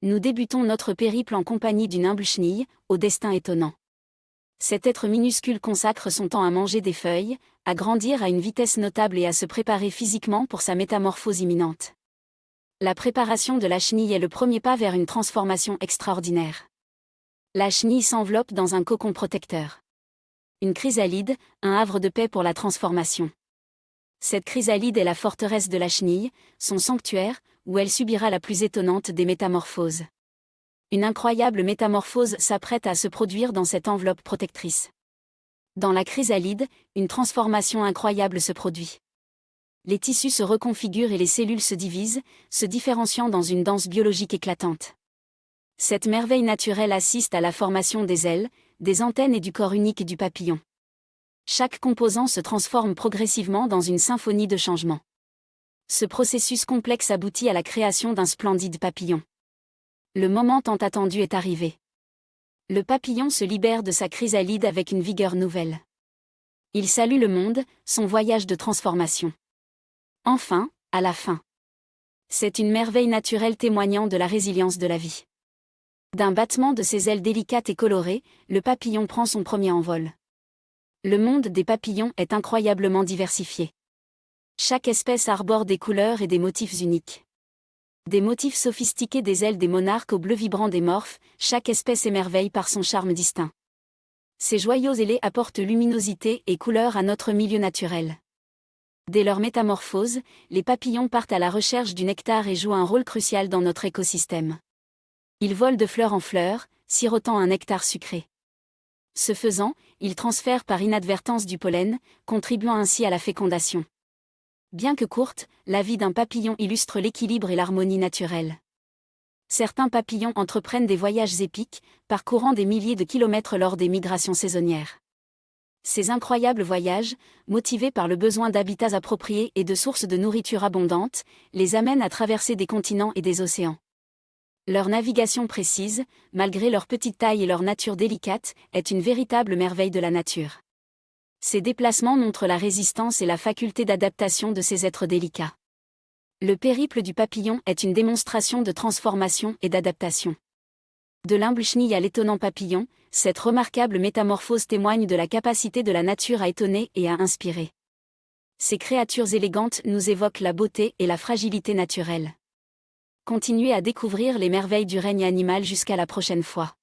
nous débutons notre périple en compagnie d'une humble chenille, au destin étonnant. Cet être minuscule consacre son temps à manger des feuilles, à grandir à une vitesse notable et à se préparer physiquement pour sa métamorphose imminente. La préparation de la chenille est le premier pas vers une transformation extraordinaire. La chenille s'enveloppe dans un cocon protecteur. Une chrysalide, un havre de paix pour la transformation. Cette chrysalide est la forteresse de la chenille, son sanctuaire, où elle subira la plus étonnante des métamorphoses. Une incroyable métamorphose s'apprête à se produire dans cette enveloppe protectrice. Dans la chrysalide, une transformation incroyable se produit. Les tissus se reconfigurent et les cellules se divisent, se différenciant dans une danse biologique éclatante. Cette merveille naturelle assiste à la formation des ailes, des antennes et du corps unique du papillon. Chaque composant se transforme progressivement dans une symphonie de changements. Ce processus complexe aboutit à la création d'un splendide papillon. Le moment tant attendu est arrivé. Le papillon se libère de sa chrysalide avec une vigueur nouvelle. Il salue le monde, son voyage de transformation. Enfin, à la fin. C'est une merveille naturelle témoignant de la résilience de la vie. D'un battement de ses ailes délicates et colorées, le papillon prend son premier envol. Le monde des papillons est incroyablement diversifié. Chaque espèce arbore des couleurs et des motifs uniques. Des motifs sophistiqués des ailes des monarques au bleu vibrant des morphes, chaque espèce émerveille par son charme distinct. Ces joyaux ailés apportent luminosité et couleur à notre milieu naturel. Dès leur métamorphose, les papillons partent à la recherche du nectar et jouent un rôle crucial dans notre écosystème. Ils volent de fleur en fleur, sirotant un nectar sucré. Ce faisant, ils transfèrent par inadvertance du pollen, contribuant ainsi à la fécondation. Bien que courte, la vie d'un papillon illustre l'équilibre et l'harmonie naturelle. Certains papillons entreprennent des voyages épiques, parcourant des milliers de kilomètres lors des migrations saisonnières. Ces incroyables voyages, motivés par le besoin d'habitats appropriés et de sources de nourriture abondantes, les amènent à traverser des continents et des océans. Leur navigation précise, malgré leur petite taille et leur nature délicate, est une véritable merveille de la nature. Ces déplacements montrent la résistance et la faculté d'adaptation de ces êtres délicats. Le périple du papillon est une démonstration de transformation et d'adaptation. De l'humble chenille à l'étonnant papillon, cette remarquable métamorphose témoigne de la capacité de la nature à étonner et à inspirer. Ces créatures élégantes nous évoquent la beauté et la fragilité naturelle. Continuez à découvrir les merveilles du règne animal jusqu'à la prochaine fois.